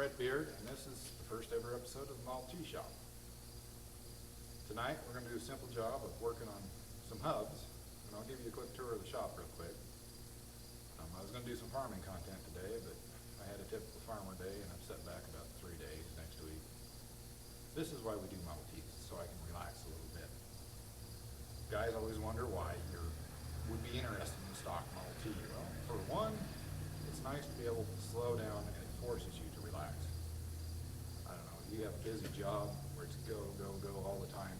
Redbeard, and this is the first ever episode of the Model T Shop. Tonight we're going to do a simple job of working on some hubs, and I'll give you a quick tour of the shop real quick. I was going to do some farming content today, but I had a typical farmer day and I've set back about 3 days next week. This is why we do Model Ts, so I can relax a little bit. Guys always wonder why you would be interested in stock Model T. Well, for one, it's nice to be able to slow down and it forces you to relax. I don't know, you have a busy job where it's go, go, go all the time.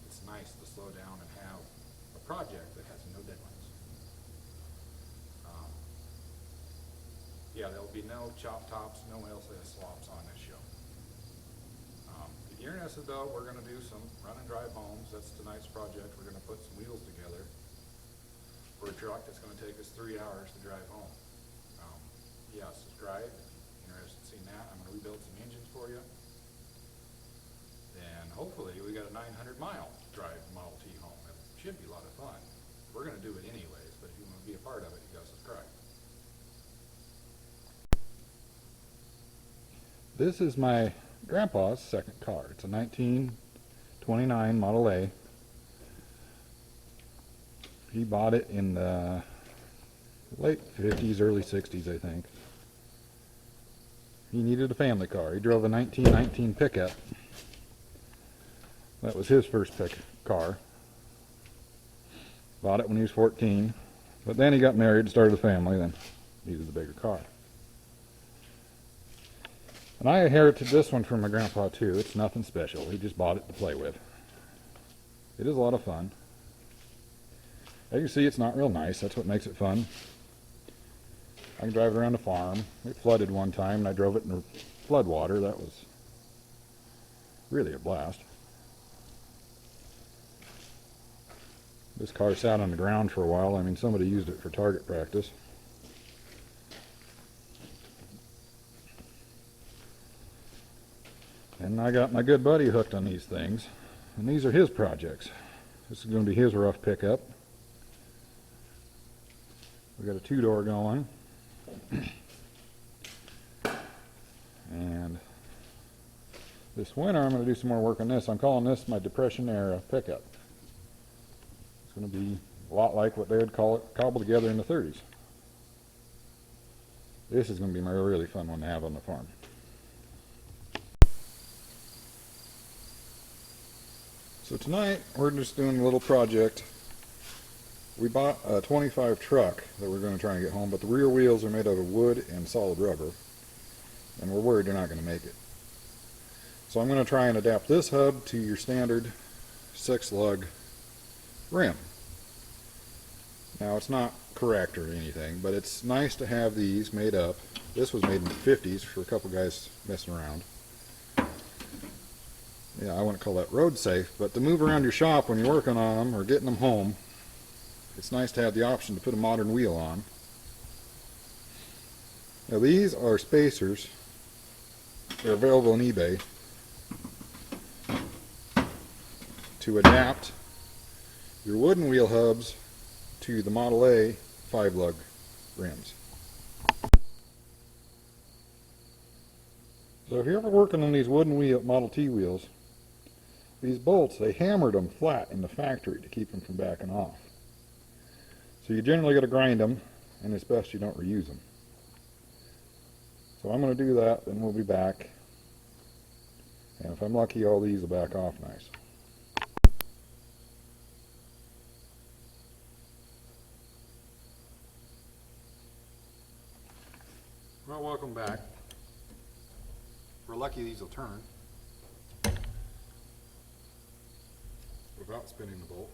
It's nice to slow down and have a project that has no deadlines. Yeah, there'll be no chop tops, no LCS swaps on this show. If you're interested though, we're going to do some run and drive homes. That's tonight's project. We're going to put some wheels together for a truck that's going to take us 3 hours to drive home. Yeah, subscribe if you're interested in seeing that. I'm going to rebuild some engines for you. And hopefully we got a 900-mile drive Model T home. It should be a lot of fun. We're going to do it anyways, but if you want to be a part of it, you got to subscribe. This is my grandpa's second car. It's a 1929 Model A. He bought it in the late 50s, early 60s, I think. He needed a family car. He drove a 1919 pickup. That was his first car. Bought it when he was 14. But then he got married, started a family, then needed a bigger car. And I inherited this one from my grandpa too. It's nothing special. He just bought it to play with. It is a lot of fun. As you can see, it's not real nice. That's what makes it fun. I can drive it around the farm. It flooded one time and I drove it in flood water. That was really a blast. This car sat on the ground for a while. I mean, somebody used it for target practice. And I got my good buddy hooked on these things. And these are his projects. This is going to be his rough pickup. We got a 2-door going. And this winter I'm going to do some more work on this. I'm calling this my Depression era pickup. It's going to be a lot like what they would call it cobbled together in the 30s. This is going to be my really fun one to have on the farm. So tonight we're just doing a little project. We bought a 25 truck that we're going to try and get home, but the rear wheels are made out of wood and solid rubber, and we're worried they're not going to make it. So I'm going to try and adapt this hub to your standard 6-lug rim. Now it's not correct or anything, but it's nice to have these made up. This was made in the 50s for a couple guys messing around. Yeah, I wouldn't call that road safe, but to move around your shop when you're working on them or getting them home, it's nice to have the option to put a modern wheel on. Now these are spacers. They're available on eBay to adapt your wooden wheel hubs to the Model A 5-lug rims. So if you're ever working on these wooden Model T wheels, these bolts, they hammered them flat in the factory to keep them from backing off. So you generally got to grind them, and it's best you don't reuse them. So I'm going to do that, then we'll be back. And if I'm lucky, all these will back off nice. Well, welcome back. We're lucky these will turn without spinning the bolt.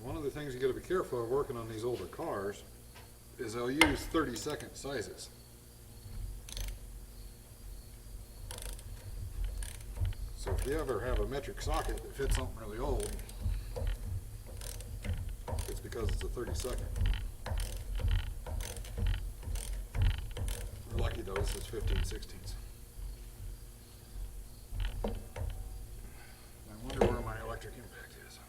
One of the things you got to be careful of working on these older cars is they'll use 30-second sizes. So if you ever have a metric socket that fits something really old, it's because it's a 30-second. We're lucky though, this is 15/16. I wonder where my electric impact is.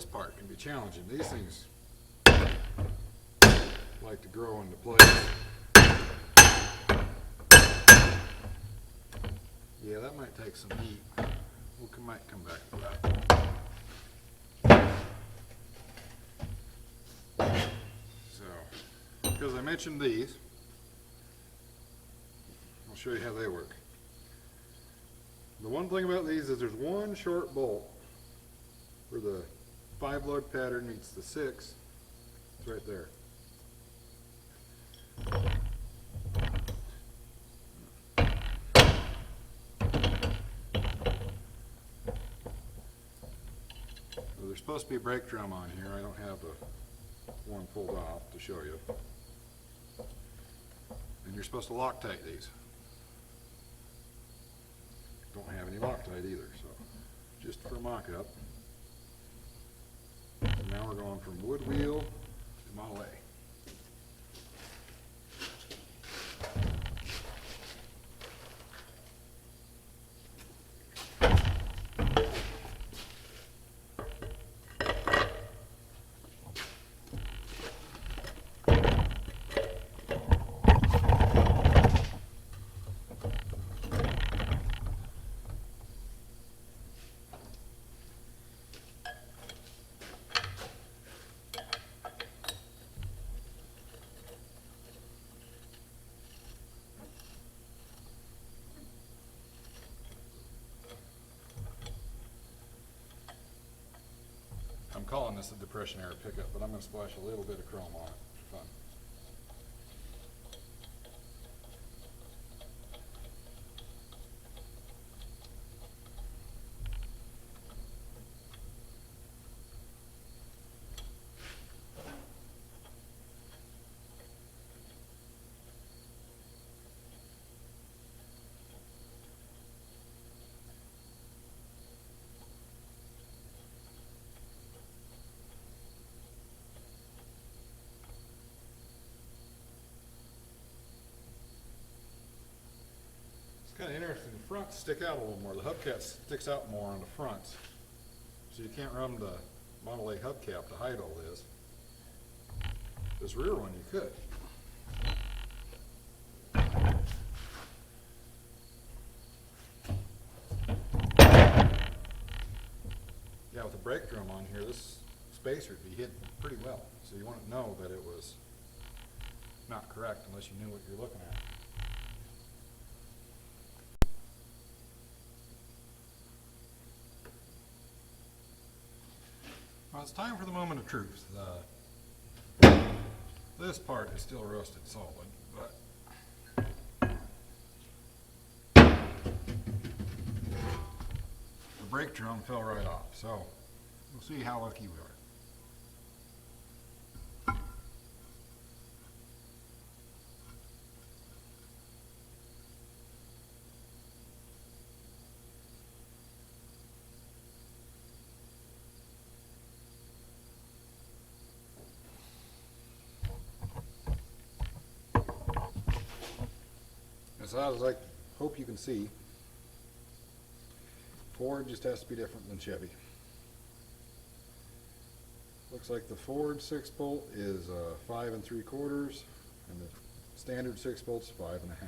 this part can be challenging. These things like to grow into place. Yeah, that might take some heat. We might come back to that. So, because I mentioned these, I'll show you how they work. The one thing about these is there's one short bolt where the 5 lug pattern meets the 6. It's right there. So there's supposed to be a brake drum on here. I don't have one pulled off to show you. And you're supposed to Loctite these. Don't have any Loctite either, so just for mock-up. And now we're going from wood wheel to Model A. I'm calling this a depression era pickup, but I'm going to splash a little bit of chrome on it for fun. It's kind of interesting. The fronts stick out a little more. The hubcap sticks out more on the fronts. So you can't run the Model A hubcap to hide all this. This rear one you could. Yeah, with a brake drum on here, this spacer would be hidden pretty well. So you wouldn't know that it was not correct unless you knew what you're looking at. Well, it's time for the moment of truth. This part is still roasted solid, but the brake drum fell right off, so we'll see how lucky we are. As I hope you can see, Ford just has to be different than Chevy. Looks like the Ford 6-bolt is 5 3/4, and the standard 6-bolt's 5 1/2.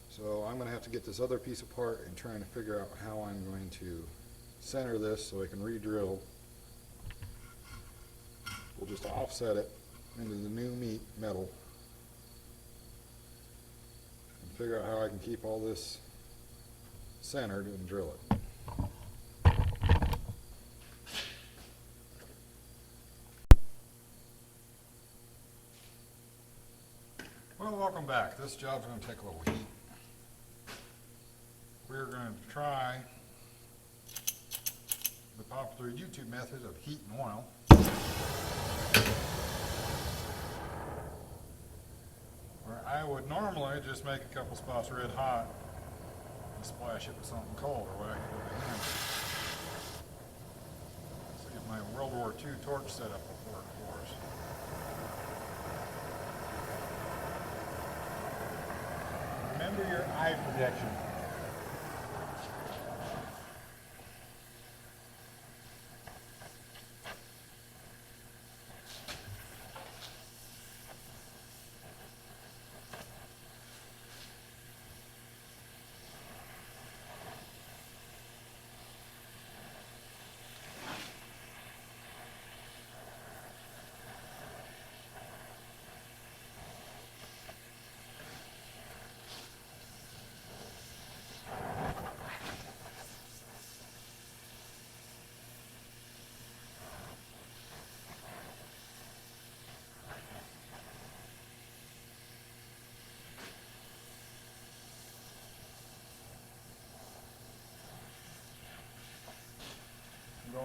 So I'm going to have to get this other piece apart and trying to figure out how I'm going to center this so I can re-drill. We'll just offset it into the new metal. Figure out how I can keep all this centered and drill it. Well, welcome back. This job's going to take a little heat. We're going to try the popular YouTube method of heat and oil. I would normally just make a couple spots red hot and splash it with something cold or whatever. Let's get my World War II torch set up to work for us. Remember your eye protection.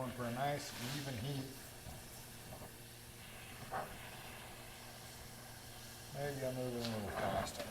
going for a nice even heat. Maybe I'm moving a little fast.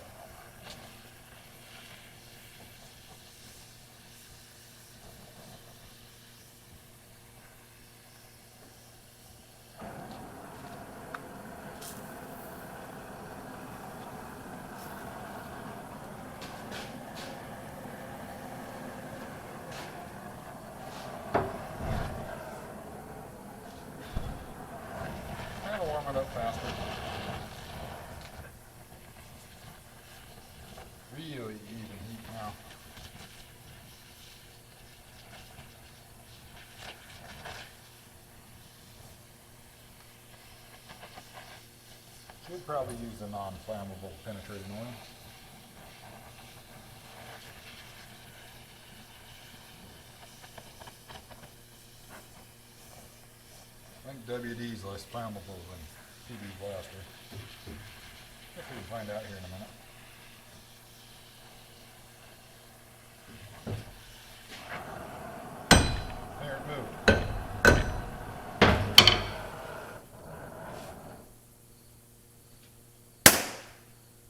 Warm it up faster. Really even heat now. Should probably use a non-flammable penetrating oil. I think WD is less flammable than PB Blaster. I think we can find out here in a minute. There, it moved.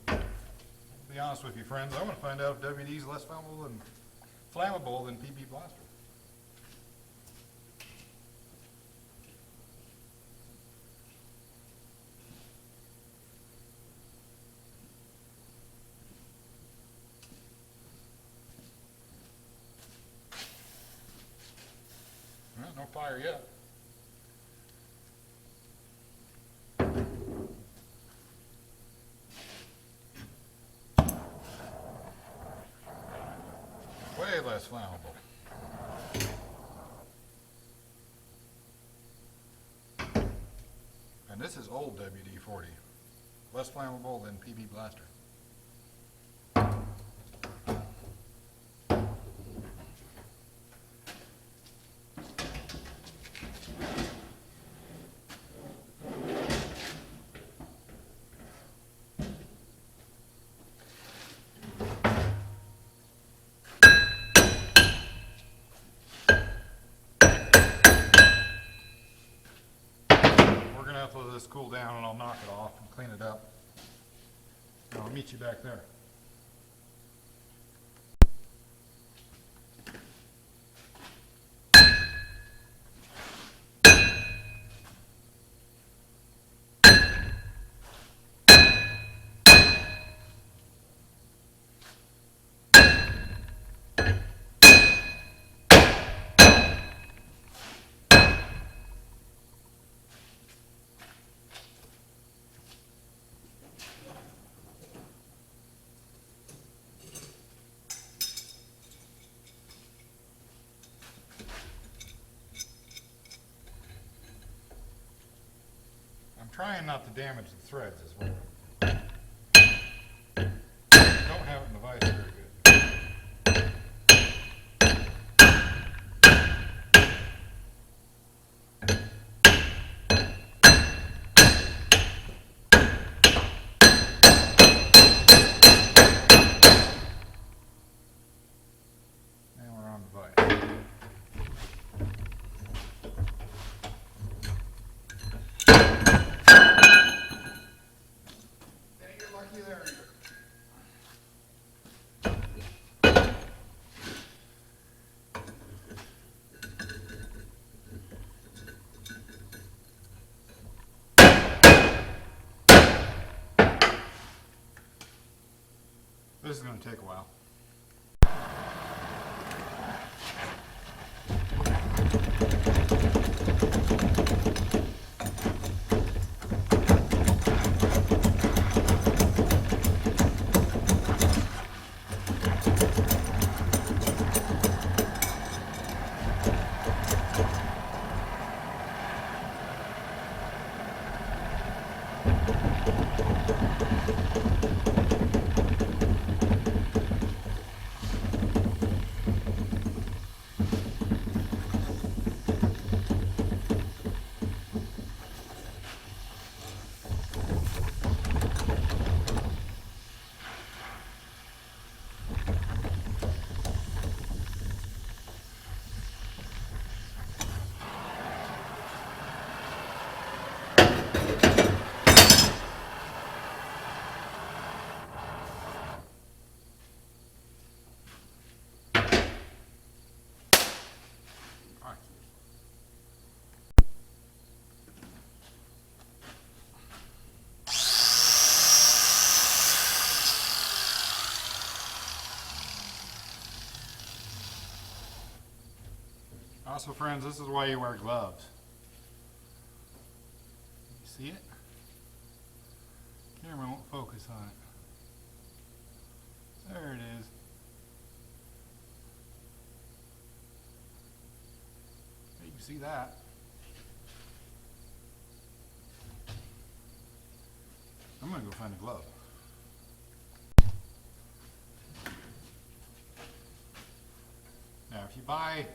To be honest with you, friends, I want to find out if WD is less flammable than PB Blaster. Well, no fire yet. Way less flammable. And this is old WD-40. Less flammable than PB Blaster. Let this cool down and I'll knock it off and clean it up. And I'll meet you back there. I'm trying not to damage the threads as well. Don't have it in the vise very good. Now we're on the vise. This is going to take a while. Also, friends, this is why you wear gloves. You see it? Camera won't focus on it. There it is. You can see that. I'm gonna go find a glove. Now, if you buy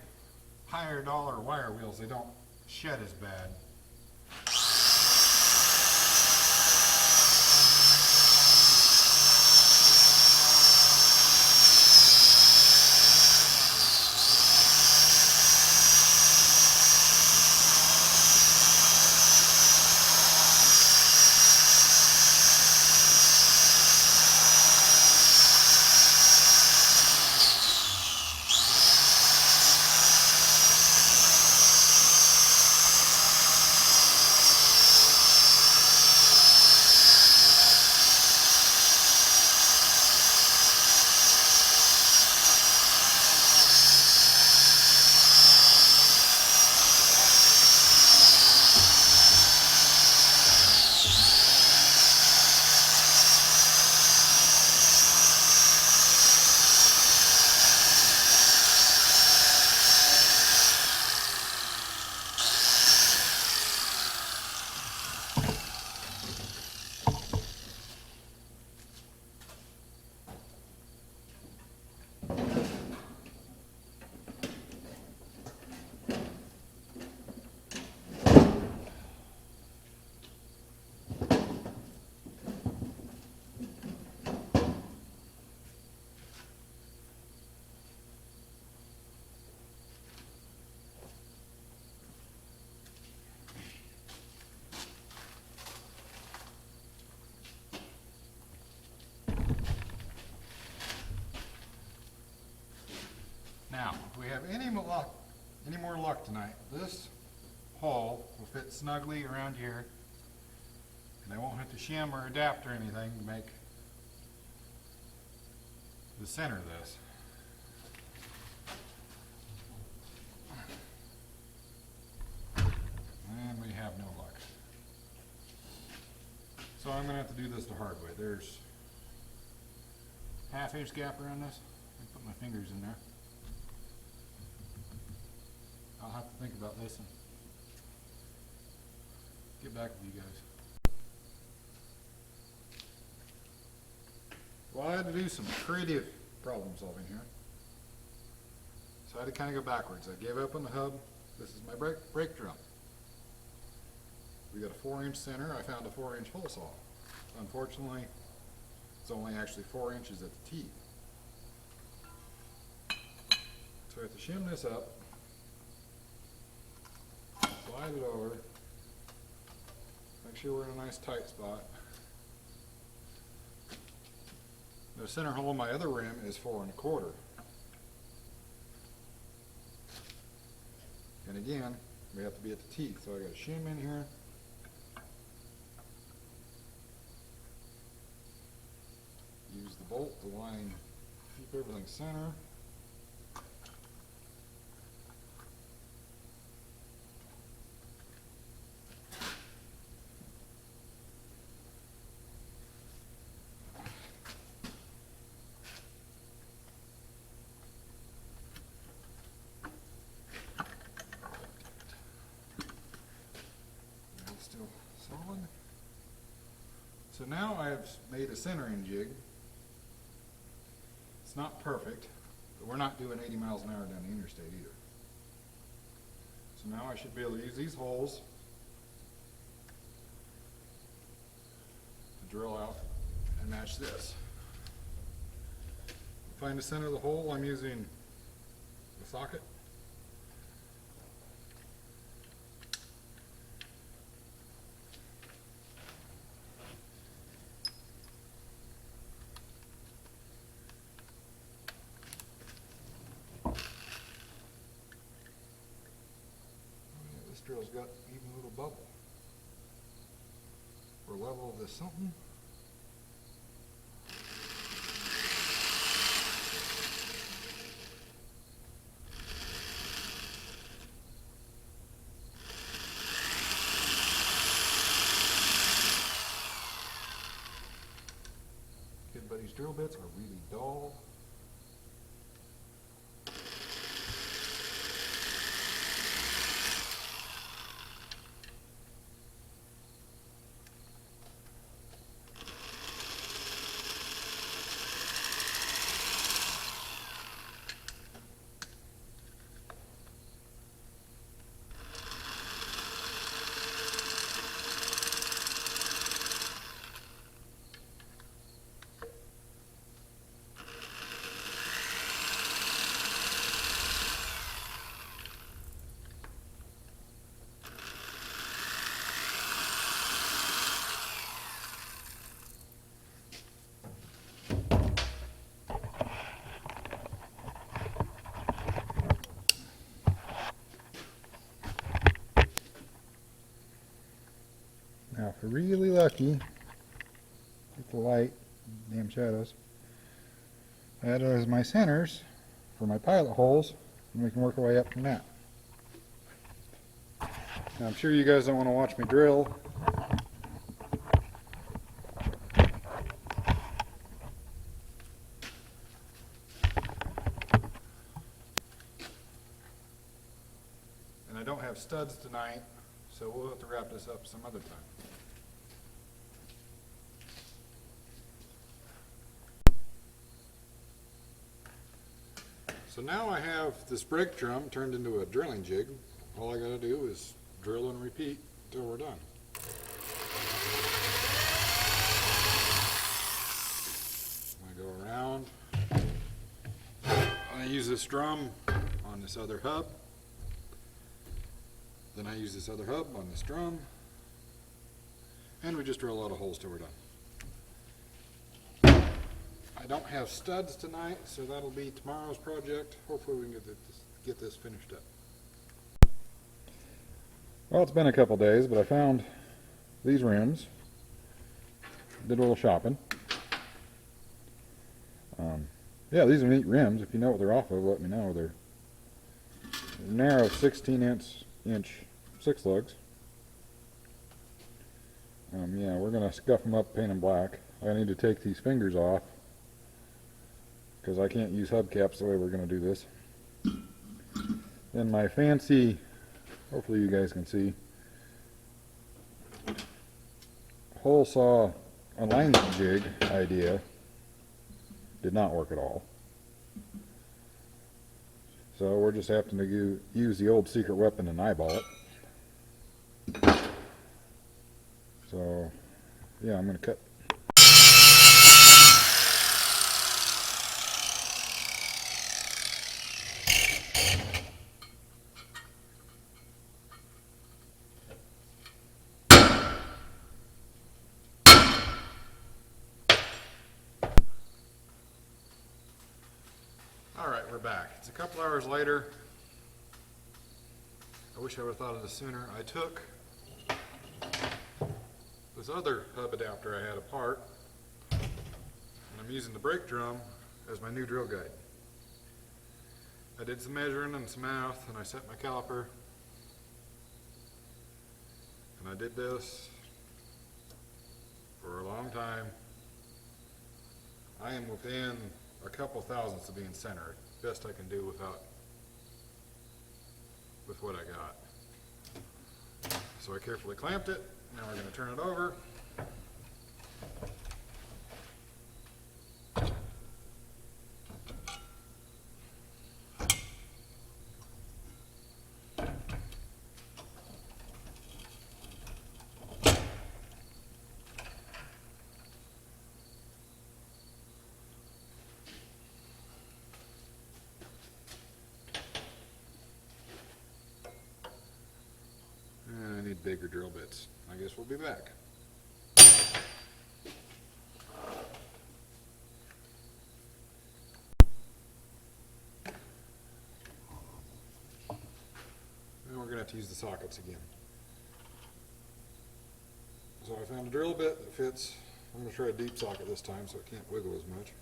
higher dollar wire wheels, they don't shed as bad. Now, if we have any more luck tonight, this hole will fit snugly around here, and I won't have to shim or adapt or anything to make the center of this. And we have no luck. So I'm going to have to do this the hard way. There's ½ inch gap around this. I put my fingers in there. I'll have to think about this and get back with you guys. Well, I had to do some creative problem solving here. So I had to kind of go backwards. I gave up on the hub. This is my brake drum. We got a 4-inch center. I found a 4-inch hole saw. Unfortunately, it's only actually 4 inches at the teeth. So I have to shim this up, slide it over, make sure we're in a nice tight spot. The center hole in my other rim is 4 1/4. And again, we have to be at the teeth, so I got to shim in here. Use the bolt to line, keep everything center. Still solid. So now I have made a centering jig. It's not perfect, but we're not doing 80 miles an hour down the interstate either. So now I should be able to use these holes to drill out and match this. To find the center of the hole, I'm using the socket. This drill's got even a little bubble. For level of this something. drill bits are really dull. Now, if we're really lucky, get the light, damn shadows, that is my centers for my pilot holes, and we can work our way up from that. Now, I'm sure you guys don't want to watch me drill. And I don't have studs tonight, so we'll have to wrap this up some other time. So now I have this brake drum turned into a drilling jig. All I gotta do is drill and repeat until we're done. I go around. I use this drum on this other hub. Then I use this other hub on this drum. And we just drill a lot of holes till we're done. I don't have studs tonight, so that'll be tomorrow's project. Hopefully we can get this finished up. Well, it's been a couple days, but I found these rims. Did a little shopping. Yeah, these are neat rims. If you know what they're off of, let me know. They're narrow 16-inch 6 lugs. Yeah, we're going to scuff them up, paint them black. I need to take these fingers off because I can't use hubcaps the way we're going to do this. Then my fancy, hopefully you guys can see, hole saw alignment jig idea did not work at all. So we're just having to use the old secret weapon and eyeball it. So yeah, I'm going to cut. Alright, we're back. It's a couple hours later. I wish I would have thought of this sooner. I took this other hub adapter I had apart, and I'm using the brake drum as my new drill guide. I did some measuring and some math, and I set my caliper, and I did this for a long time. I am within a couple thousandths of being centered. Best I can do with what I got. So I carefully clamped it. Now we're going to turn it over. I need bigger drill bits. I guess we'll be back. And we're going to have to use the sockets again. So I found a drill bit that fits. I'm going to try a deep socket this time so it can't wiggle as much.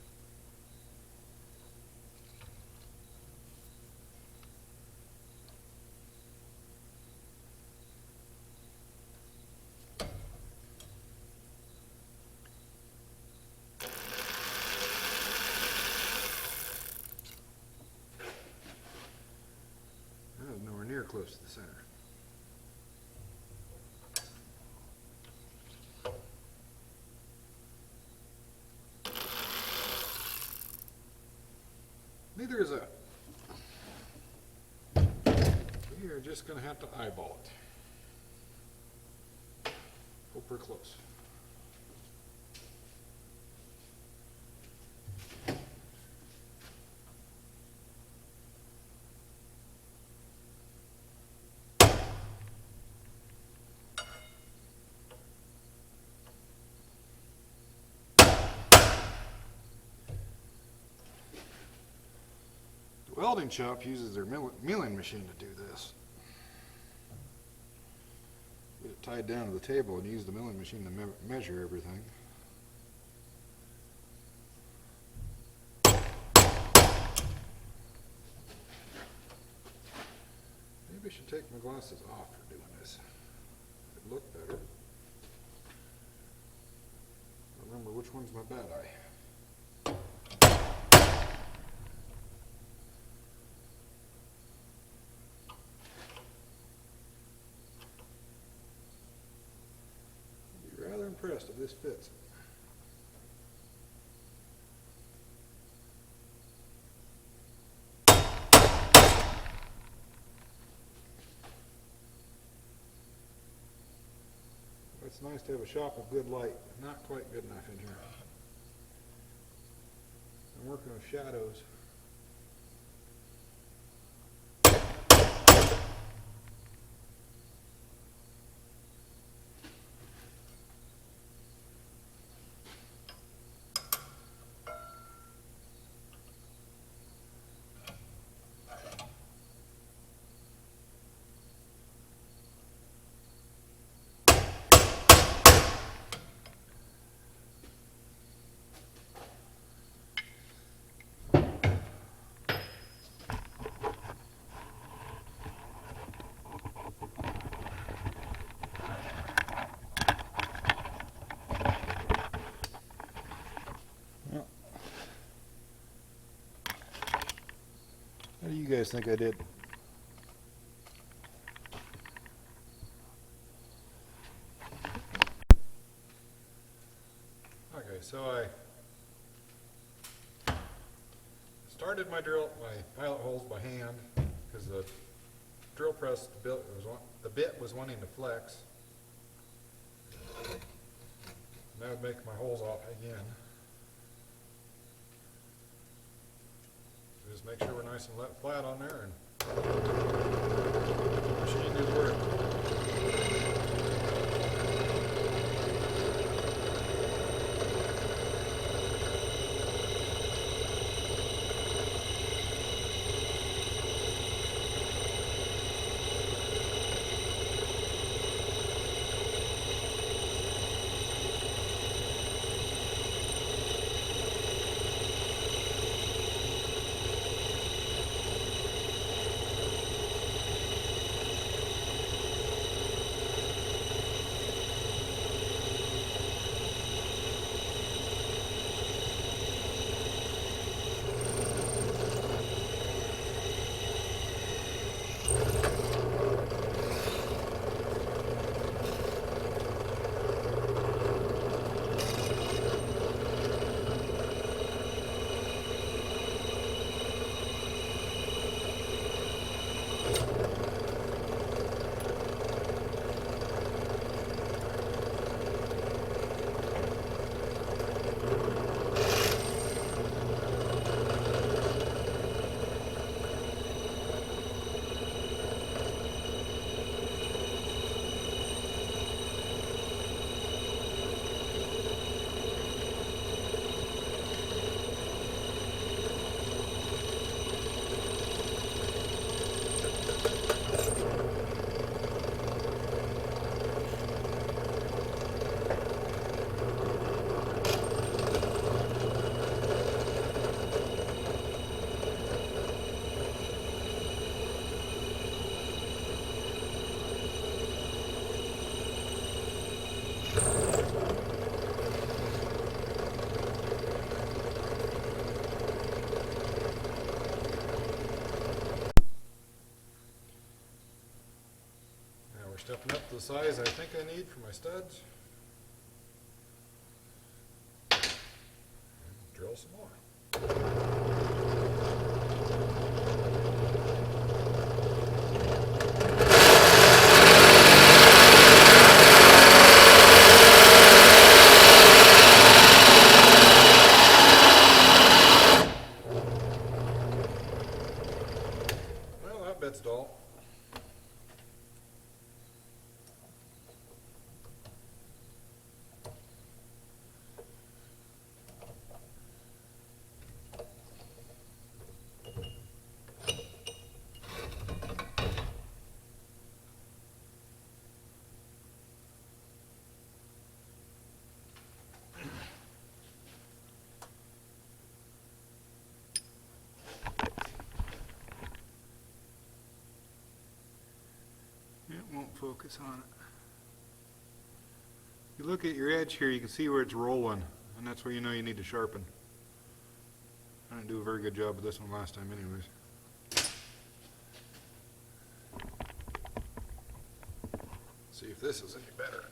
close to the center. Neither is that. We are just going to have to eyeball it. Hope we're close. The welding shop uses their milling machine to do this. Get it tied down to the table and use the milling machine to measure everything. Maybe I should take my glasses off for doing this. It'd look better. Remember which one's my bad eye. Rather impressed if this fits. It's nice to have a shop with good light. Not quite good enough in here. I'm working with shadows. How do you guys think I did? Okay, so I started my pilot holes by hand because the drill press the bit was wanting to flex. And that would make my holes off again. Just make sure we're nice and flat on there, and the machine did work. Sharpen up to the size I think I need for my studs. And drill some more. Well, that bit's dull. It won't focus on it. You look at your edge here, you can see where it's rolling, and that's where you know you need to sharpen. I didn't do a very good job of this one last time anyways. See if this is any better.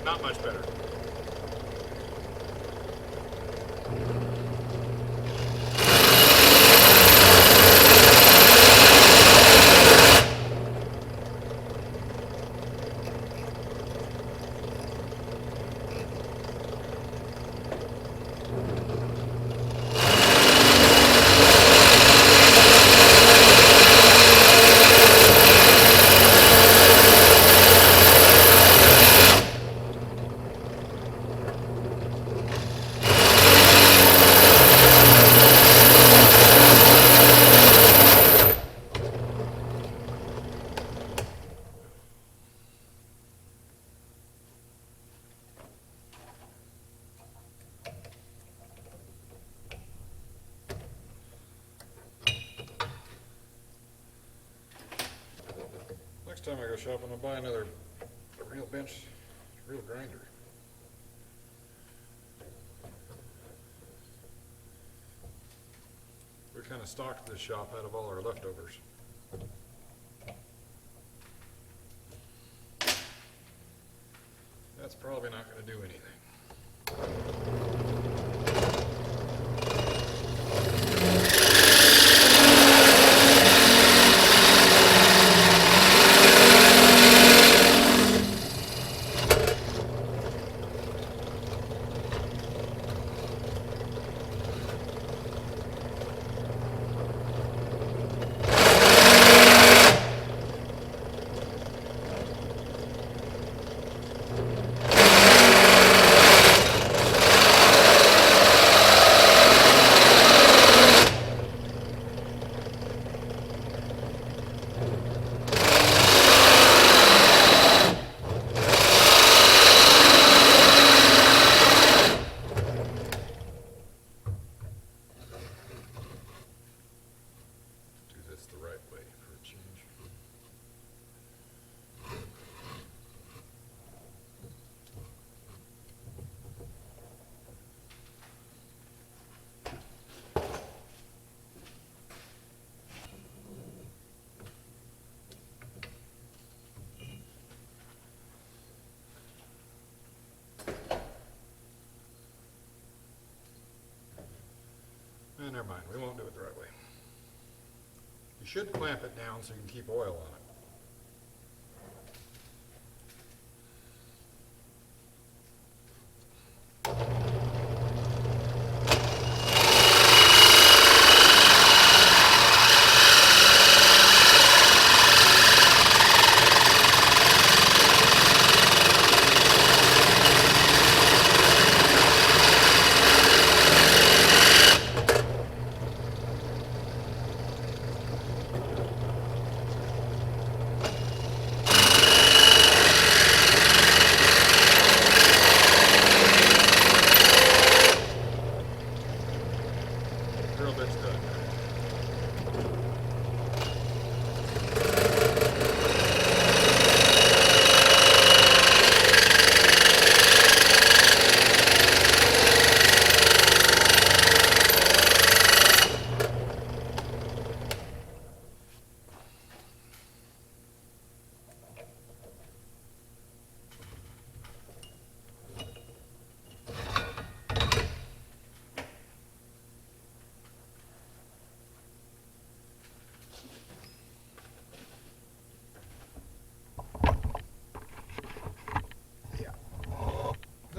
Not much better. Next time I go shopping, I'll buy another real bench, real grinder. We kind of stocked this shop out of all our leftovers. That's probably not going to do anything. Never mind, we won't do it the right way. You should clamp it down so you can keep oil on it.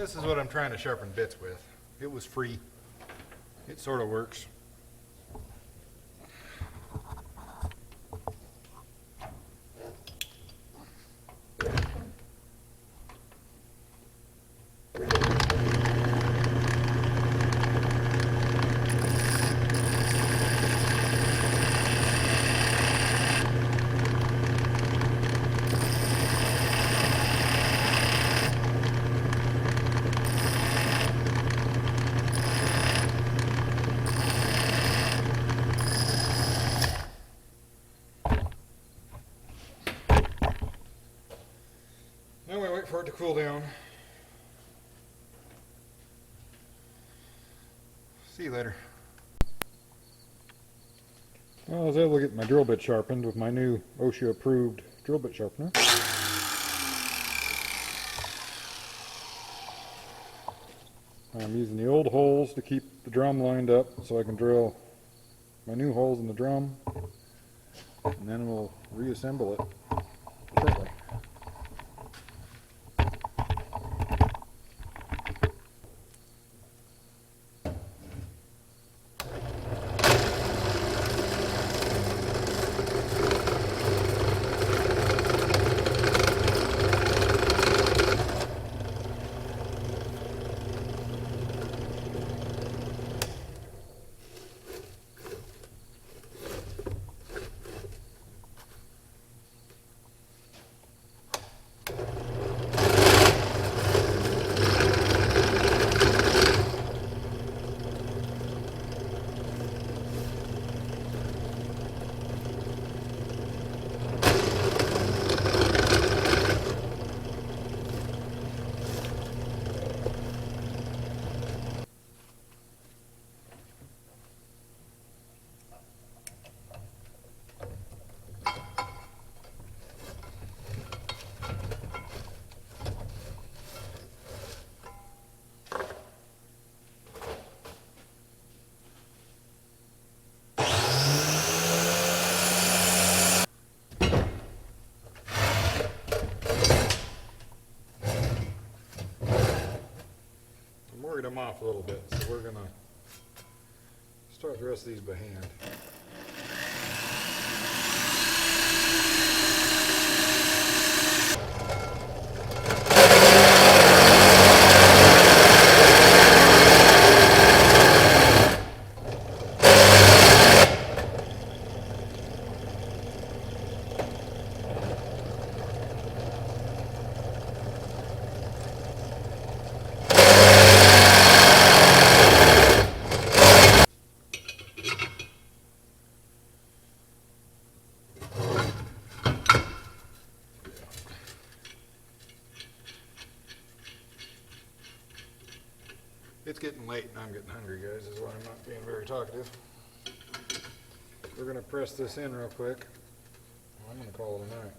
This is what I'm trying to sharpen bits with. It was free. It sort of works. Now we wait for it to cool down. See you later. Well, I was able to get my drill bit sharpened with my new OSHA approved drill bit sharpener. I'm using the old holes to keep the drum lined up so I can drill my new holes in the drum, and then we'll reassemble it shortly. Them off a little bit, so we're gonna start the rest of these by hand. It's getting late and I'm getting hungry, guys. This is why I'm not being very talkative. We're going to press this in real quick. I'm going to call it a night.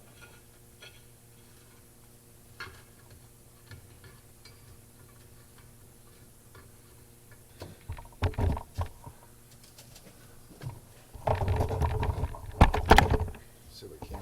Silly camera.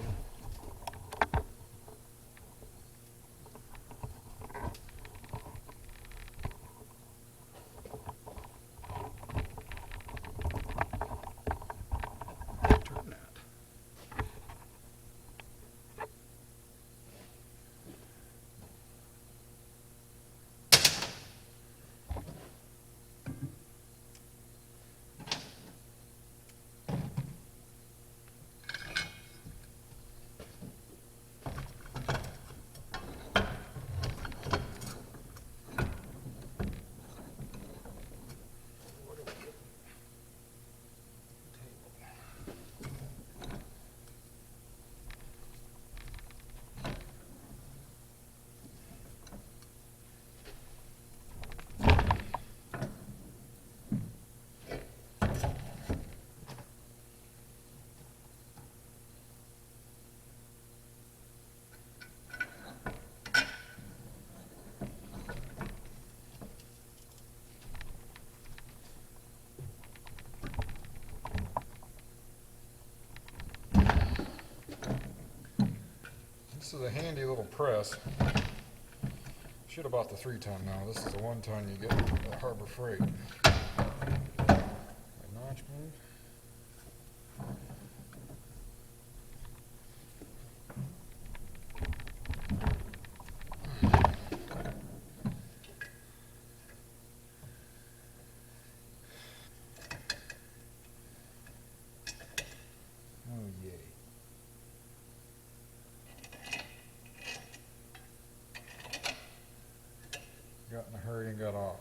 This is a handy little press. Should have bought the 3-ton now. This is the 1-ton you get at Harbor Freight. Notch move. Oh yay. Got in a hurry and got off.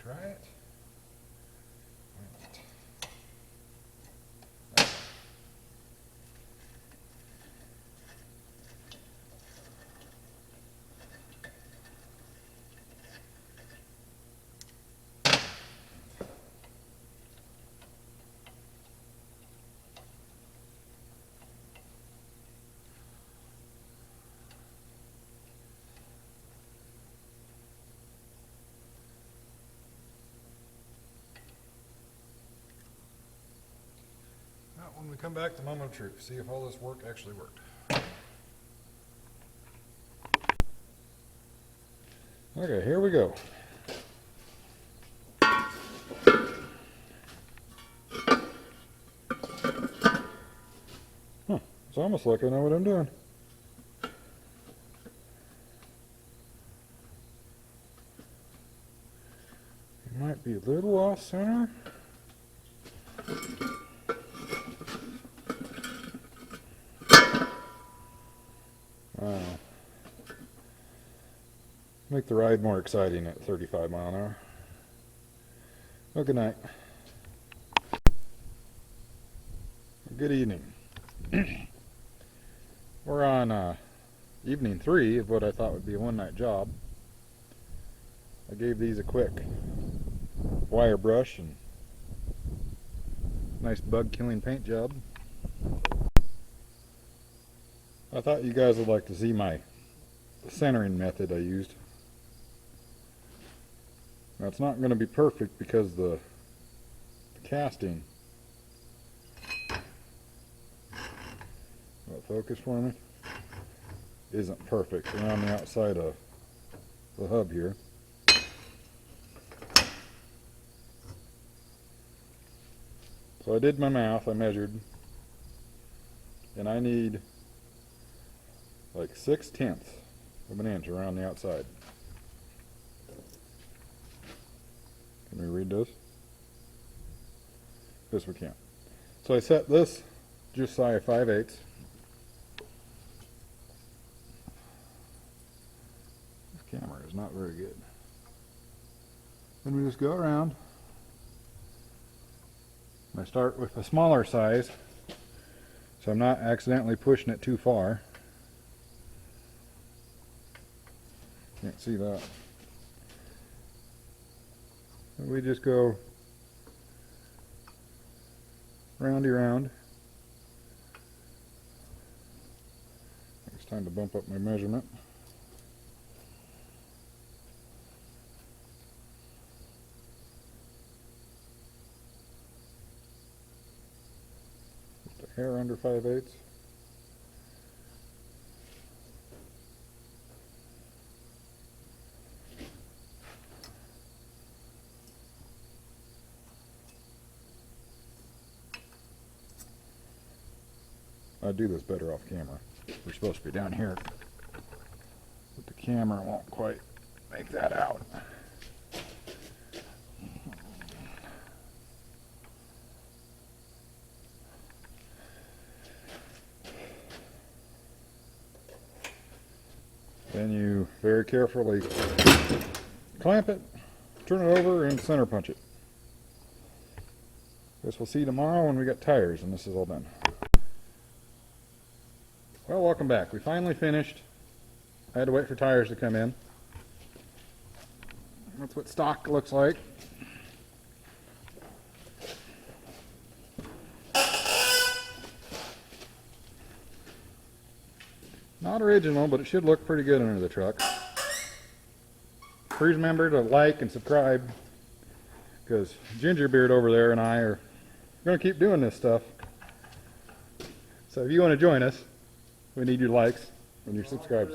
Try it. When we come back, the moment of truth. See if all this work actually worked. Okay, here we go. It's almost like I know what I'm doing. It might be a little off center. Make the ride more exciting at 35 mile an hour. Well, good night. Good evening. We're on evening 3 of what I thought would be a one-night job. I gave these a quick wire brush and nice bug-killing paint job. I thought you guys would like to see my centering method I used. Now it's not going to be perfect because the casting, focus for me, isn't perfect around the outside of the hub here. So I did my math, I measured, and I need like 6/10 of an inch around the outside. Can we read this? Yes, we can. So I set this just shy of 5/8. This camera is not very good. Then we just go around. I start with a smaller size, so I'm not accidentally pushing it too far. Can't see that. We just go roundy round. It's time to bump up my measurement. Just a hair under 5/8. I'd do this better off camera. We're supposed to be down here, but the camera won't quite make that out. Then you very carefully clamp it, turn it over and center punch it. Guess we'll see tomorrow when we got tires and this is all done. Well, welcome back. We finally finished. I had to wait for tires to come in. That's what stock looks like. Not original, but it should look pretty good under the truck. Please remember to like and subscribe, because Gingerbeard over there and I are going to keep doing this stuff. So if you want to join us, we need your likes and your subscribes.